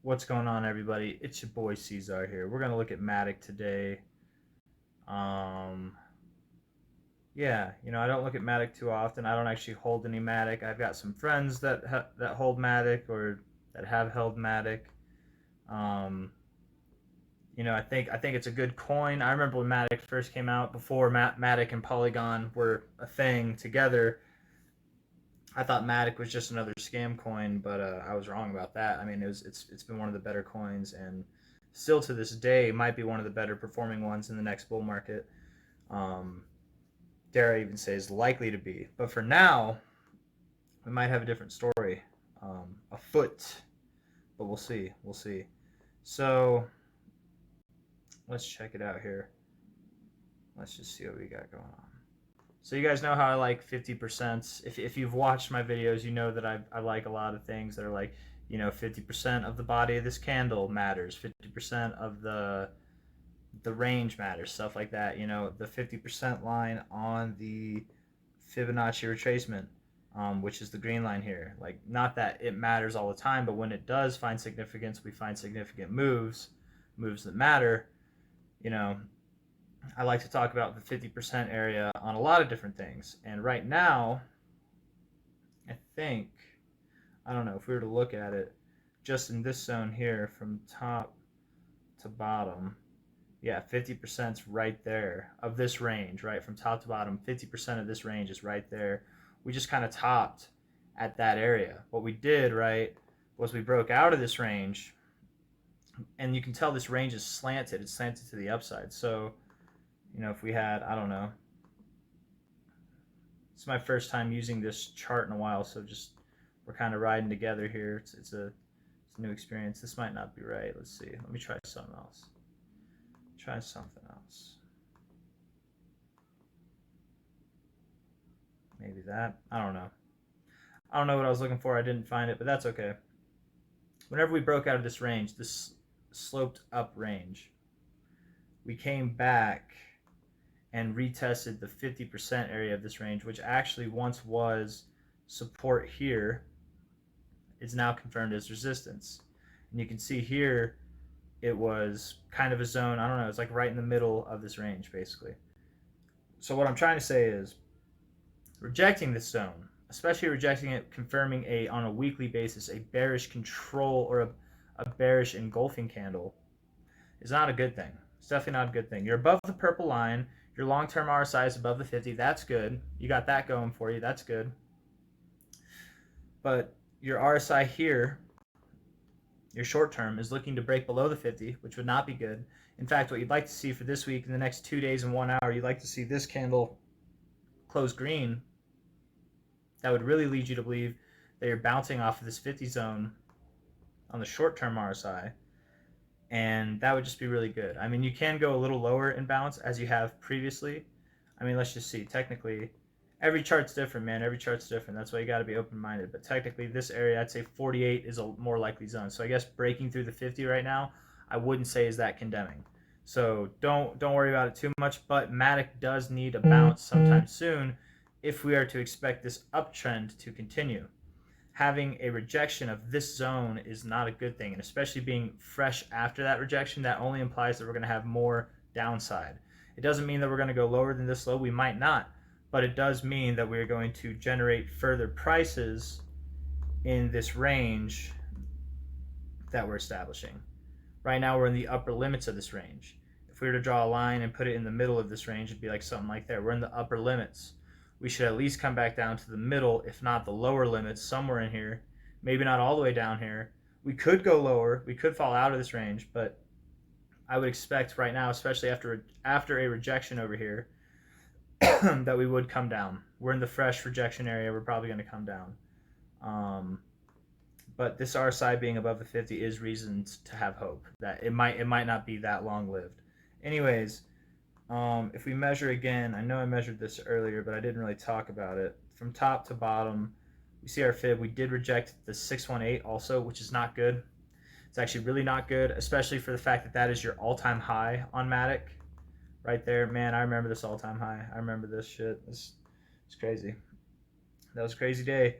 What's going on, everybody? It's your boy C-Zar here. We're gonna look at Matic today. Yeah, I don't look at Matic too often. I don't actually hold any Matic. I've got some friends that hold Matic or that have held Matic. Um, I think it's a good coin. I remember when Matic first came out, before Matic and Polygon were a thing together. I thought Matic was just another scam coin, but I was wrong about that. I mean, it's been one of the better coins, and still to this day might be one of the better performing ones in the next bull market. Um, dare I even say is likely to be. But for now, we might have a different story afoot, but we'll see. We'll see. So let's check it out here. Let's just see what we got going on. So you guys know how I like 50%. If you've watched my videos, you know that I like a lot of things that are like, 50% of the body of this candle matters, 50% of the range matters, stuff like that. The 50% line on the Fibonacci retracement, which is the green line here. Like, not that it matters all the time, but when it does find significance, we find significant moves that matter. I like to talk about the 50% area on a lot of different things. And right now, I don't know, if we were to look at it just in this zone here from top to bottom, yeah, 50%'s right there of this range, right? From top to bottom, 50% of this range is right there. We just kind of topped at that area. What we did, right, was we broke out of this range, and you can tell this range is slanted. It's slanted to the upside. So, if we had, I don't know, it's my first time using this chart in a while, so just we're kind of riding together here. It's a new experience. This might not be right. Let's see. Let me try something else. Try something else. Maybe that. I don't know. I don't know what I was looking for. I didn't find it, but that's okay. Whenever we broke out of this range, this sloped up range, we came back and retested the 50% area of this range, which actually once was support here, is now confirmed as resistance. And you can see here, it was kind of a zone, I don't know, it's like right in the middle of this range, basically. So what I'm trying to say is, rejecting this zone, especially rejecting it, confirming on a weekly basis, a bearish control or a bearish engulfing candle, is not a good thing. It's definitely not a good thing. You're above the purple line. Your long-term RSI is above the 50. That's good. You got that going for you. That's good. But your RSI here, your short-term, is looking to break below the 50, which would not be good. In fact, what you'd like to see for this week, in the next 2 days and 1 hour, you'd like to see this candle close green. That would really lead you to believe that you're bouncing off of this 50 zone on the short-term RSI. And that would just be really good. I mean, you can go a little lower in bounce as you have previously. I mean, let's just see. Technically, every chart's different, man. Every chart's different. That's why you got to be open-minded. But technically, this area, I'd say 48 is a more likely zone. So I guess breaking through the 50 right now, I wouldn't say is that condemning. So don't worry about it too much. But Matic does need a bounce sometime soon if we are to expect this uptrend to continue. Having a rejection of this zone is not a good thing, and especially being fresh after that rejection, that only implies that we're going to have more downside. It doesn't mean that we're going to go lower than this low. We might not, but it does mean that we're going to generate further prices in this range that we're establishing. Right now, we're in the upper limits of this range. If we were to draw a line and put it in the middle of this range, it'd be like something like that. We're in the upper limits. We should at least come back down to the middle, if not the lower limits, somewhere in here. Maybe not all the way down here. We could go lower. We could fall out of this range, but I would expect right now, especially after a rejection over here, that we would come down. We're in the fresh rejection area. We're probably going to come down. But this RSI being above the 50 is reason to have hope that it might not be that long-lived. Anyways, if we measure again, I know I measured this earlier, but I didn't really talk about it. From top to bottom, we see our fib. We did reject the 618 also, which is not good. It's actually really not good, especially for the fact that that is your all-time high on Matic. Right there, man, I remember this all-time high. I remember this shit. It's crazy. That was a crazy day.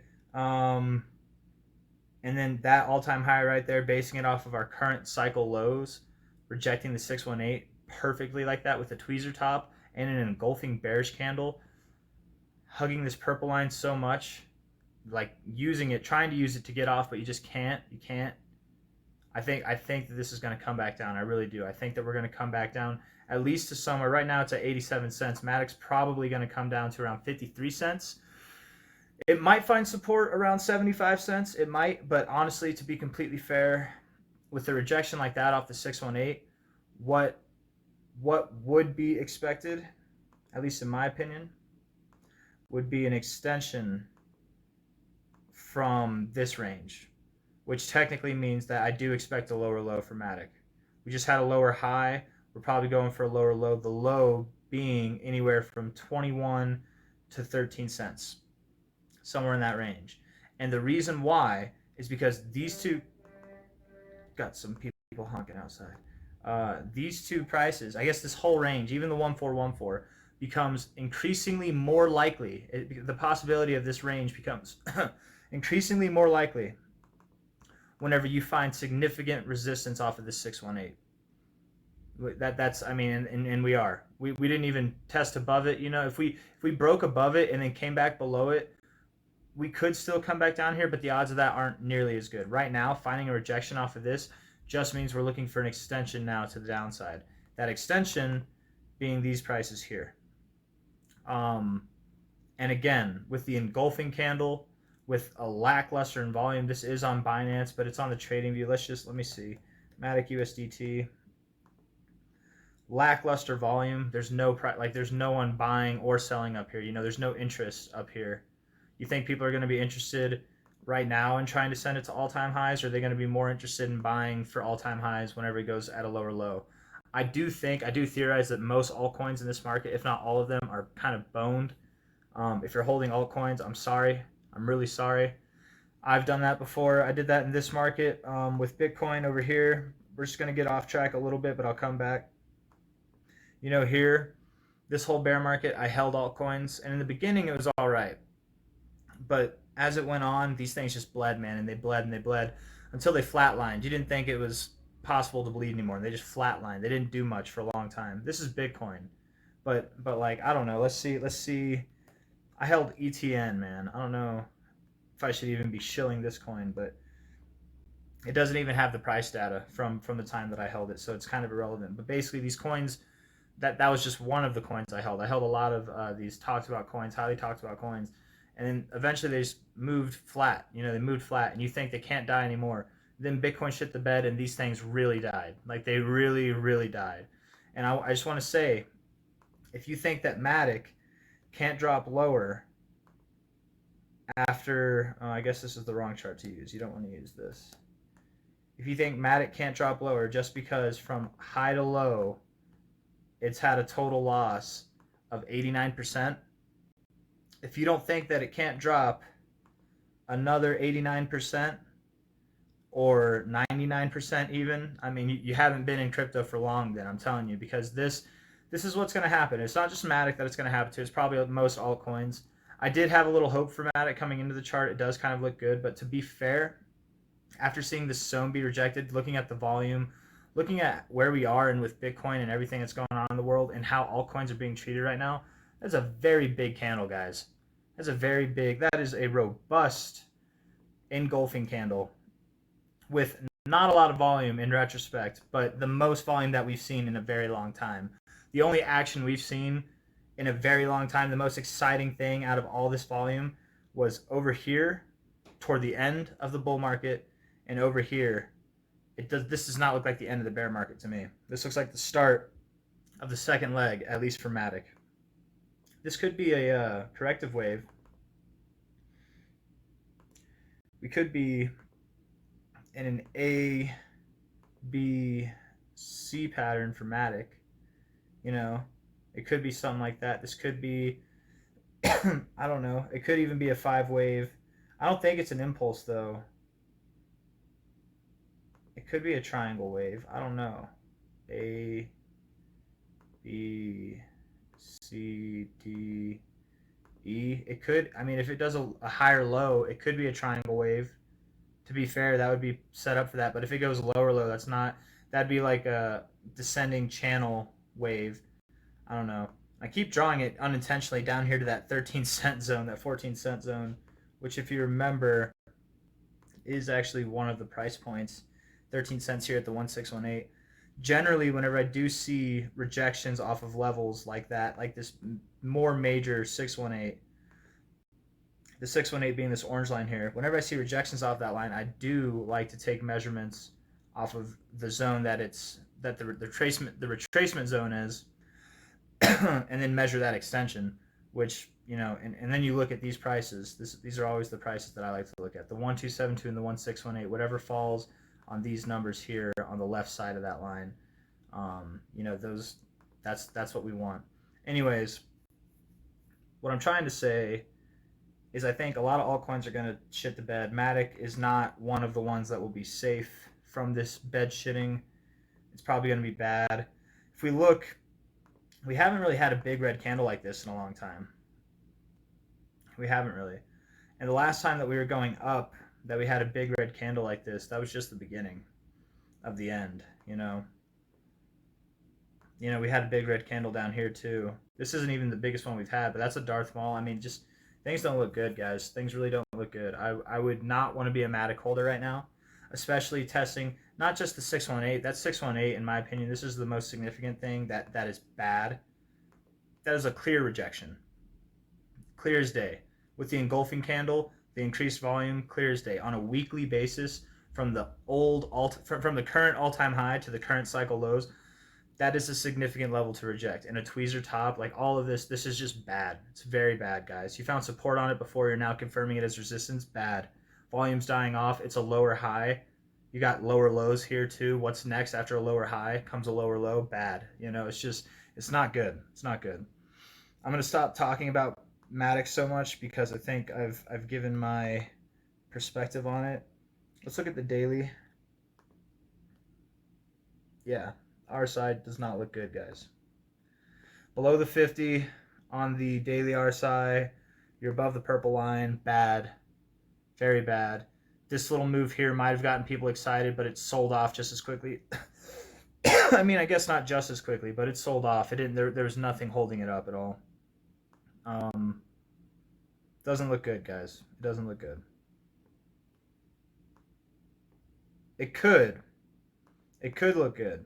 And then that all-time high right there, basing it off of our current cycle lows, rejecting the 618 perfectly like that with a tweezer top and an engulfing bearish candle, hugging this purple line so much, like using it, trying to use it to get off, but you just can't. You can't. I think that this is going to come back down. I really do. I think that we're going to come back down at least to somewhere. Right now it's at 87 cents. Matic's probably going to come down to around 53 cents. It might find support around 75 cents. It might, but honestly, to be completely fair, with a rejection like that off the 618, what would be expected, at least in my opinion, would be an extension from this range, which technically means that I do expect a lower low for Matic. We just had a lower high. We're probably going for a lower low. The low being anywhere from 21 to 13 cents, somewhere in that range. And the reason why is because these two got some people honking outside. These two prices, I guess this whole range, even the 1414, becomes increasingly more likely. The possibility of this range becomes increasingly more likely whenever you find significant resistance off of this 618. That's I mean, and we are. We didn't even test above it. You know, if we broke above it and then came back below it, we could still come back down here, but the odds of that aren't nearly as good. Right now, finding a rejection off of this just means we're looking for an extension now to the downside. That extension being these prices here. And again, with the engulfing candle, with a lackluster in volume, this is on Binance, but it's on the trading view. Let me see. Matic USDT. Lackluster volume. There's no there's no one buying or selling up here. You know, there's no interest up here. You think people are going to be interested right now in trying to send it to all-time highs, or are they going to be more interested in buying for all-time highs whenever it goes at a lower low? I do theorize that most altcoins in this market, if not all of them, are kind of boned. If you're holding altcoins, I'm sorry. I'm really sorry. I've done that before. I did that in this market with Bitcoin over here. We're just going to get off track a little bit, but I'll come back. You know, here, this whole bear market, I held altcoins, and in the beginning it was all right. But as it went on, these things just bled, man, and they bled and they bled until they flatlined. You didn't think it was possible to bleed anymore. They just flatlined. They didn't do much for a long time. This is Bitcoin, but like I don't know. Let's see. I held ETN, man. I don't know if I should even be shilling this coin, but it doesn't even have the price data from the time that I held it, so it's kind of irrelevant. But basically, these coins. That was just one of the coins I held. I held a lot of these talked about coins, highly talked about coins, and then eventually they just moved flat. You know, they moved flat, and you think they can't die anymore. Then Bitcoin shit the bed, and these things really died. Like they really, really died. And I just want to say, if you think that Matic can't drop lower after, I guess this is the wrong chart to use. You don't want to use this. If you think Matic can't drop lower just because from high to low, it's had a total loss of 89%. If you don't think that it can't drop another 89% or 99% even, I mean, you haven't been in crypto for long then, I'm telling you, because this is what's going to happen. It's not just Matic that it's going to happen to. It's probably most altcoins. I did have a little hope for Matic coming into the chart. It does kind of look good, but to be fair, after seeing this zone be rejected, looking at the volume, looking at where we are and with Bitcoin and everything that's going on in the world and how altcoins are being treated right now, that's a very big candle, guys. That is a robust engulfing candle with not a lot of volume in retrospect, but the most volume that we've seen in a very long time. The only action we've seen in a very long time, the most exciting thing out of all this volume was over here toward the end of the bull market and over here. This does not look like the end of the bear market to me. This looks like the start of the second leg, at least for Matic. This could be a corrective wave. We could be in an A, B, C pattern for Matic. You know, it could be something like that. This could be, I don't know. It could even be a 5 wave. I don't think it's an impulse though. It could be a triangle wave. I don't know. A, B, C, D, E. It could, I mean, if it does a higher low, it could be a triangle wave. To be fair, that would be set up for that. But if it goes lower low, that'd be like a descending channel wave. I don't know. I keep drawing it unintentionally down here to that 13-cent zone, that 14-cent zone, which, if you remember, is actually one of the price points. 13 cents here at the 1618. Generally, whenever I do see rejections off of levels like that, like this more major 618, the 618 being this orange line here, whenever I see rejections off that line, I do like to take measurements off of the zone that the retracement zone is, and then measure that extension, which, and then you look at these prices. These are always the prices that I like to look at. The 1272 and the 1618, whatever falls on these numbers here on the left side of that line, that's what we want. Anyways, what I'm trying to say is I think a lot of altcoins are going to shit the bed. Matic is not one of the ones that will be safe from this bed shitting. It's probably going to be bad. If we look, we haven't really had a big red candle like this in a long time. We haven't really. And the last time that we were going up, that we had a big red candle like this, that was just the beginning of the end, we had a big red candle down here too. This isn't even the biggest one we've had, but that's a Darth Maul. I mean, just things don't look good, guys. Things really don't look good. I would not want to be a Matic holder right now, especially testing not just the 618. That's 618, in my opinion. This is the most significant thing that is bad. That is a clear rejection. Clear as day. With the engulfing candle, the increased volume, clear as day. On a weekly basis, from the from the current all-time high to the current cycle lows, that is a significant level to reject. And a tweezer top, like all of this is just bad. It's very bad, guys. You found support on it before, you're now confirming it as resistance. Bad. Volume's dying off. It's a lower high. You got lower lows here too. What's next after a lower high? Comes a lower low. Bad. It's not good. It's not good. I'm going to stop talking about Matic so much because I think I've given my perspective on it. Let's look at the daily. Yeah, our side does not look good, guys. Below the 50 on the daily RSI, you're above the purple line. Bad. Very bad. This little move here might have gotten people excited, but it sold off just as quickly. I mean, I guess not just as quickly, but it sold off. It didn't. There was nothing holding it up at all. Doesn't look good, guys. It doesn't look good. It could look good.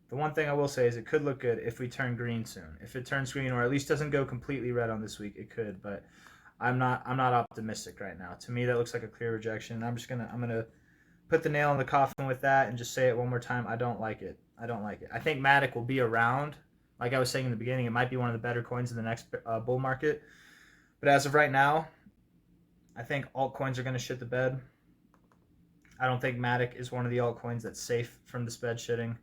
The one thing I will say is it could look good if we turn green soon. If it turns green, or at least doesn't go completely red on this week, it could. But I'm not optimistic right now. To me, that looks like a clear rejection. I'm gonna put the nail in the coffin with that and just say it one more time. I don't like it. I don't like it. I think Matic will be around. Like I was saying in the beginning, it might be one of the better coins in the next bull market. But as of right now, I think altcoins are going to shit the bed. I don't think Matic is one of the altcoins that's safe from this bed shitting.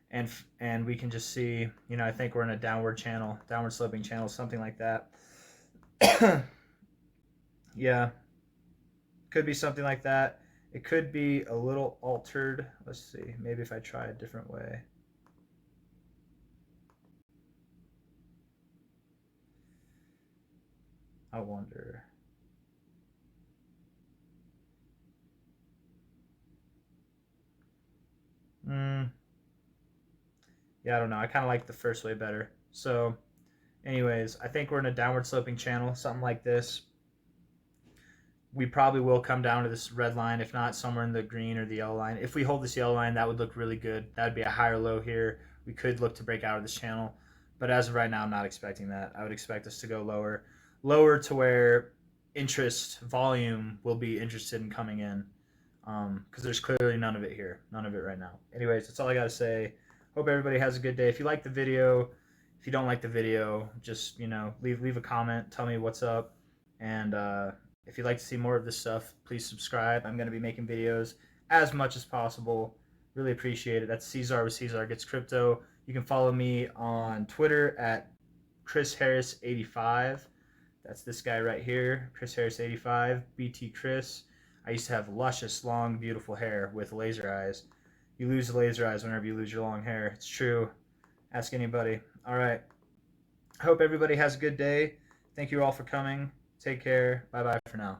And we can just see, I think we're in a downward sloping channel, something like that. Yeah. Could be something like that. It could be a little altered. Let's see. Maybe if I try a different way. I wonder. Yeah, I don't know. I kind of like the first way better. So, anyways, I think we're in a downward sloping channel, something like this. We probably will come down to this red line, if not somewhere in the green or the yellow line. If we hold this yellow line, that would look really good. That would be a higher low here. We could look to break out of this channel. But as of right now, I'm not expecting that. I would expect us to go lower. Lower to where interest, volume will be interested in coming in. Because there's clearly none of it here. None of it right now. Anyways, that's all I got to say. Hope everybody has a good day. If you like the video, if you don't like the video, just, leave a comment. Tell me what's up. And if you'd like to see more of this stuff, please subscribe. I'm going to be making videos as much as possible. Really appreciate it. That's C-Zar with C-Zar Gets Crypto. You can follow me on Twitter at Chris Harris 85. That's this guy right here, Chris Harris 85, BT Chris. I used to have luscious, long, beautiful hair with laser eyes. You lose the laser eyes whenever you lose your long hair. It's true. Ask anybody. All right. I hope everybody has a good day. Thank you all for coming. Take care. Bye-bye for now.